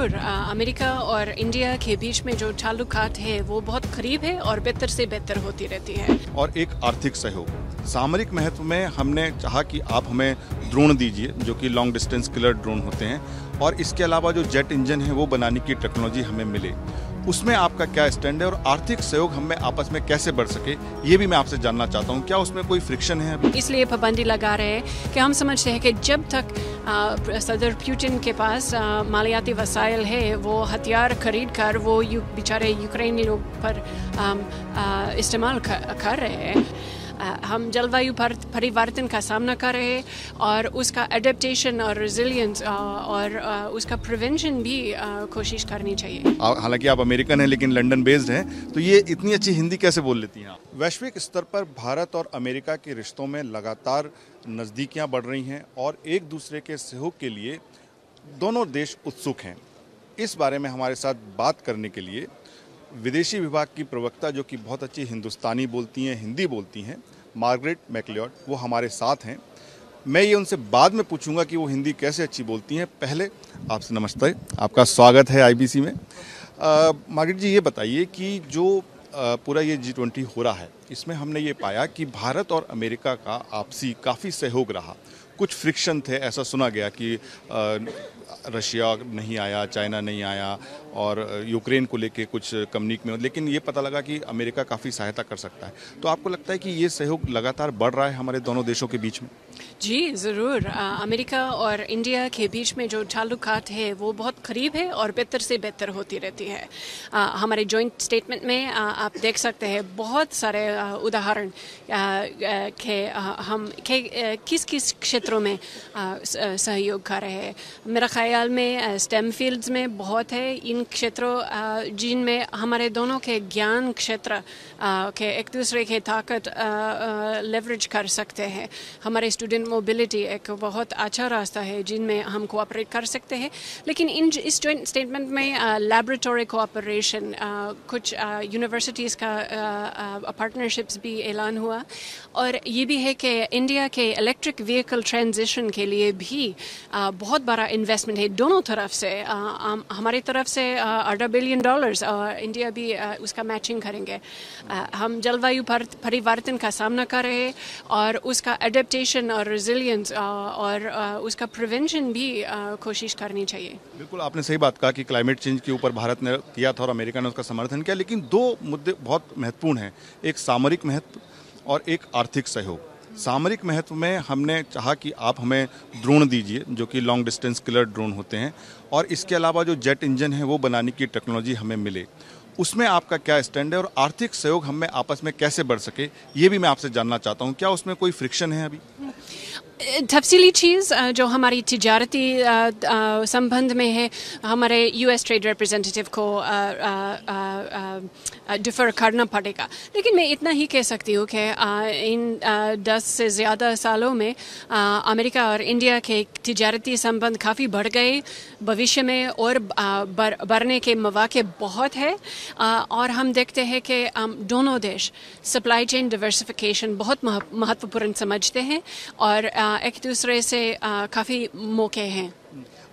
ज़रूर। अमेरिका और इंडिया के बीच में जो ताल्लुकात है वो बहुत करीब है और बेहतर से बेहतर होती रहती है। और एक आर्थिक सहयोग, सामरिक महत्व में हमने चाहा कि आप हमें ड्रोन दीजिए जो कि लॉन्ग डिस्टेंस किलर ड्रोन होते हैं, और इसके अलावा जो जेट इंजन है वो बनाने की टेक्नोलॉजी हमें मिले, उसमें आपका क्या स्टैंड है और आर्थिक सहयोग हमें आपस में कैसे बढ़ सके, ये भी मैं आपसे जानना चाहता हूँ। क्या उसमें कोई फ्रिक्शन है अभी? इसलिए पाबंदी लगा रहे हैं कि हम समझते हैं कि जब तक सदर पुतिन के पास मालियाती वसाइल है, वो हथियार खरीद कर वो बेचारे यूक्रेनी लोग पर इस्तेमाल कर रहे हैं। हम जलवायु परिवर्तन का सामना कर रहे हैं और उसका एडेप्टेशन और रेजिलियंस और उसका प्रिवेंशन भी कोशिश करनी चाहिए। हालांकि आप अमेरिकन हैं लेकिन लंदन बेस्ड हैं, तो ये इतनी अच्छी हिंदी कैसे बोल लेती हैं आप? वैश्विक स्तर पर भारत और अमेरिका के रिश्तों में लगातार नज़दीकियां बढ़ रही हैं और एक दूसरे के सहयोग के लिए दोनों देश उत्सुक हैं। इस बारे में हमारे साथ बात करने के लिए विदेशी विभाग की प्रवक्ता, जो कि बहुत अच्छी हिंदुस्तानी बोलती हैं, हिंदी बोलती हैं, मार्गरेट मैकलियोड, वो हमारे साथ हैं। मैं ये उनसे बाद में पूछूंगा कि वो हिंदी कैसे अच्छी बोलती हैं। पहले आपसे नमस्ते, आपका स्वागत है आईबीसी में। मार्गरेट जी, ये बताइए कि जो पूरा ये G20 हो रहा है, इसमें हमने ये पाया कि भारत और अमेरिका का आपसी काफ़ी सहयोग रहा। कुछ फ्रिक्शन थे, ऐसा सुना गया कि रशिया नहीं आया, चाइना नहीं आया और यूक्रेन को लेके कुछ कम्युनिक में, लेकिन ये पता लगा कि अमेरिका काफ़ी सहायता कर सकता है। तो आपको लगता है कि ये सहयोग लगातार बढ़ रहा है हमारे दोनों देशों के बीच में? जी ज़रूर। अमेरिका और इंडिया के बीच में जो ताल्लुकात है वो बहुत करीब है और बेहतर से बेहतर होती रहती है। हमारे जॉइंट स्टेटमेंट में आप देख सकते हैं बहुत सारे उदाहरण के हम किस किस क्षेत्रों में सहयोग कर रहे हैं। मेरा ख्याल में स्टेम फील्ड्स में बहुत है इन क्षेत्रों जिनमें हमारे दोनों के ज्ञान क्षेत्र के एक दूसरे के ताकत लेवरेज कर सकते हैं। हमारे स्टूडेंट मोबिलिटी एक बहुत अच्छा रास्ता है जिनमें हम कोऑपरेट कर सकते हैं। लेकिन इस जॉइंट स्टेटमेंट में लैबोरेटरी कोऑपरेशन, कुछ यूनिवर्सिटीज़ का पार्टनरशिप्स भी ऐलान हुआ, और ये भी है कि इंडिया के इलेक्ट्रिक व्हीकल ट्रांजिशन के लिए भी बहुत बड़ा इन्वेस्टमेंट है दोनों तरफ से। हमारी तरफ से $8 बिलियन और इंडिया भी उसका मैचिंग करेंगे। हम जलवायु परिवर्तन का सामना कर रहे हैं और उसका एडेप्टेशन और रेजिलियंस और उसका प्रिवेंशन भी कोशिश करनी चाहिए। बिल्कुल, आपने सही बात कहा कि क्लाइमेट चेंज के ऊपर भारत ने किया था और अमेरिका ने उसका समर्थन किया, लेकिन दो मुद्दे बहुत महत्वपूर्ण हैं, एक सामरिक महत्व और एक आर्थिक सहयोग। सामरिक महत्व में हमने चाहा कि आप हमें ड्रोन दीजिए जो कि लॉन्ग डिस्टेंस किलर ड्रोन होते हैं, और इसके अलावा जो जेट इंजन है वो बनाने की टेक्नोलॉजी हमें मिले, उसमें आपका क्या स्टैंड है और आर्थिक सहयोग हमें आपस में कैसे बढ़ सके, ये भी मैं आपसे जानना चाहता हूँ। क्या उसमें कोई फ्रिक्शन है अभी? तफसीली चीज़ जो हमारी तिजारती संबंध में है, हमारे US ट्रेड रिप्रेजेंटेटिव को डिफ़र करना पड़ेगा। लेकिन मैं इतना ही कह सकती हूँ कि इन 10 से ज़्यादा सालों में अमेरिका और इंडिया के तिजारती संबंध काफ़ी बढ़ गए, भविष्य में और बढ़ने के मौके बहुत है। और हम देखते हैं कि दोनों देश सप्लाई चेन डिवर्सिफिकेशन बहुत महत्वपूर्ण समझते हैं और एक दूसरे से काफ़ी मौके हैं।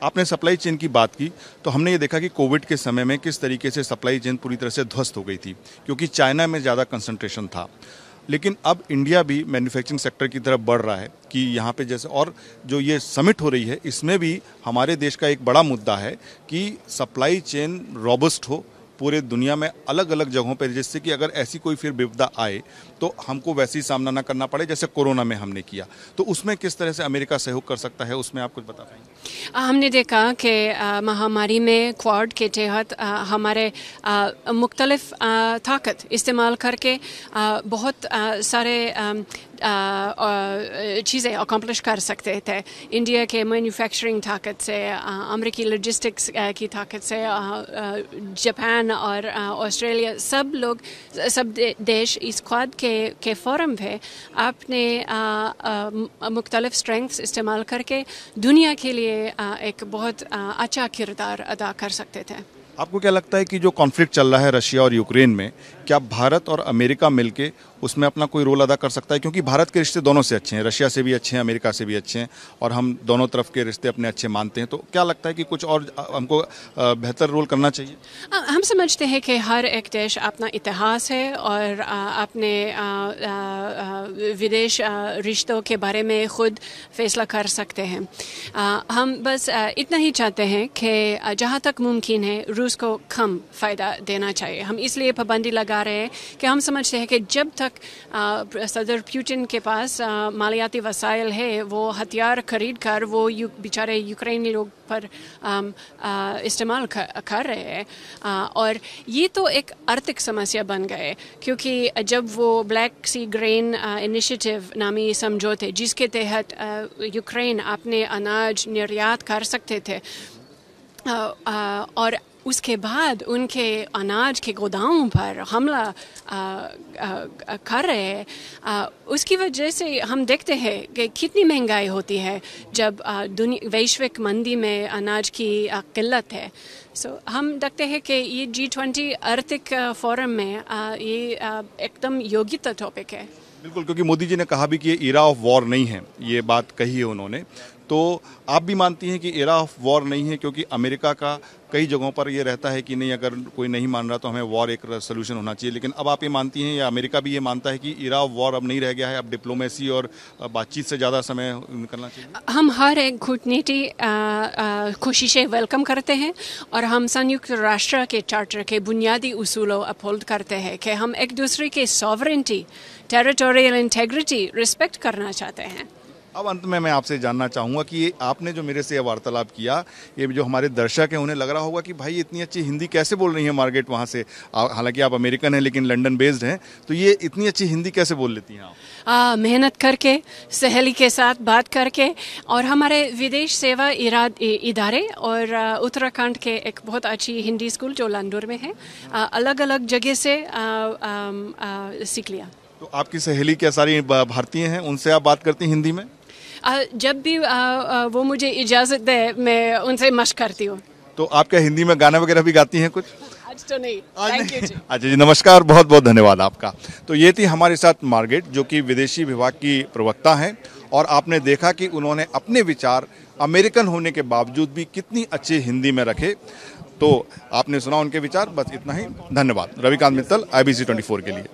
आपने सप्लाई चेन की बात की, तो हमने ये देखा कि कोविड के समय में किस तरीके से सप्लाई चेन पूरी तरह से ध्वस्त हो गई थी, क्योंकि चाइना में ज़्यादा कंसंट्रेशन था। लेकिन अब इंडिया भी मैन्युफैक्चरिंग सेक्टर की तरफ बढ़ रहा है कि यहाँ पे जैसे, और जो ये समिट हो रही है इसमें भी हमारे देश का एक बड़ा मुद्दा है कि सप्लाई चेन रॉबस्ट हो पूरे दुनिया में अलग अलग जगहों पर, जिससे कि अगर ऐसी कोई फिर विपदा आए तो हमको वैसे ही सामना ना करना पड़े जैसे कोरोना में हमने किया। तो उसमें किस तरह से अमेरिका सहयोग कर सकता है, उसमें आप कुछ बता पाएंगे? हमने देखा कि महामारी में क्वाड के तहत हमारे मुख्तलिफ ताकत इस्तेमाल करके बहुत सारे चीज़ें अकम्प्लिश कर सकते थे। इंडिया के मैन्युफैक्चरिंग ताकत से, अमेरिकी लॉजिस्टिक्स की ताकत से, जापान और ऑस्ट्रेलिया, सब देश इस क्वाड के फोरम पे अपने मुख्तलिफ स्ट्रेंथ्स इस्तेमाल करके दुनिया के लिए एक बहुत अच्छा किरदार अदा कर सकते थे। आपको क्या लगता है कि जो कॉन्फ्लिक्ट चल रहा है रशिया और यूक्रेन में, क्या भारत और अमेरिका मिलके उसमें अपना कोई रोल अदा कर सकता है, क्योंकि भारत के रिश्ते दोनों से अच्छे हैं, रशिया से भी अच्छे हैं, अमेरिका से भी अच्छे हैं, और हम दोनों तरफ के रिश्ते अपने अच्छे मानते हैं। तो क्या लगता है कि कुछ और हमको बेहतर रोल करना चाहिए? हम समझते हैं कि हर एक देश अपना इतिहास है और अपने विदेश रिश्तों के बारे में खुद फैसला कर सकते हैं। हम बस इतना ही चाहते हैं कि जहाँ तक मुमकिन है रूस को कम फ़ायदा देना चाहिए। हम इसलिए पाबंदी लगा रहे हैं कि हम समझते हैं कि जब तक सदर पुतिन के पास मालियाती वसाइल है, वो हथियार खरीद कर वो बेचारे यूक्रेनी लोग पर इस्तेमाल कर रहे हैं, और ये तो एक आर्थिक समस्या बन गए, क्योंकि जब वो ब्लैक सी ग्रेन इनिशिएटिव नामी समझौते जिसके तहत यूक्रेन अपने अनाज निर्यात कर सकते थे, और उसके बाद उनके अनाज के गोदामों पर हमला कर रहे हैं, उसकी वजह से हम देखते हैं कि कितनी महंगाई होती है जब वैश्विक मंदी में अनाज की किल्लत है। हम देखते हैं कि ये G20 आर्थिक फोरम में ये एकदम योग्यता टॉपिक है। बिल्कुल, क्योंकि मोदी जी ने कहा भी कि ये एरा ऑफ वॉर नहीं है, ये बात कही है उन्होंने। तो आप भी मानती हैं कि एरा ऑफ वॉर नहीं है, क्योंकि अमेरिका का कई जगहों पर ये रहता है कि नहीं, अगर कोई नहीं मान रहा तो हमें वॉर एक सोल्यूशन होना चाहिए, लेकिन अब आप ये मानती हैं या अमेरिका भी ये मानता है कि एरा ऑफ वॉर अब नहीं रह गया है, अब डिप्लोमेसी और बातचीत से ज़्यादा समय निकलना चाहिए? हम हर एक कूटनीति कोशिशें वेलकम करते हैं, और हम संयुक्त राष्ट्र के चार्टर के बुनियादी उसूलों अपहोल्ड करते हैं कि हम एक दूसरे के सॉवरेनिटी, टेरिटोरियल इंटेग्रिटी रिस्पेक्ट करना चाहते हैं। अब अंत में मैं आपसे जानना चाहूँगा कि ये आपने जो मेरे से वार्तालाप किया, ये जो हमारे दर्शक हैं उन्हें लग रहा होगा कि भाई इतनी अच्छी हिंदी कैसे बोल रही हैं मार्गरेट वहाँ से, हालांकि आप अमेरिकन हैं लेकिन लंदन बेस्ड हैं, तो ये इतनी अच्छी हिंदी कैसे बोल लेती हैं आप? मेहनत करके, सहेली के साथ बात करके, और हमारे विदेश सेवा इदारे और उत्तराखंड के एक बहुत अच्छी हिंदी स्कूल जो लांडोर में है, अलग अलग जगह से सीख लिया। तो आपकी सहेली क्या सारी भारतीय हैं, उनसे आप बात करती हैं हिंदी में? जब भी वो मुझे इजाज़त दे मैं उनसे मशक करती हूँ। तो आप क्या हिंदी में गाना वगैरह भी गाती हैं कुछ? आज तो नहीं। थैंक यू जी। अच्छा जी, नमस्कार, बहुत बहुत धन्यवाद आपका। तो ये थी हमारे साथ मार्गरेट, जो कि विदेशी विभाग की प्रवक्ता हैं, और आपने देखा कि उन्होंने अपने विचार अमेरिकन होने के बावजूद भी कितनी अच्छी हिंदी में रखे। तो आपने सुना उनके विचार, बस इतना ही। धन्यवाद। रविकांत मित्तल, IBC 24 के लिए।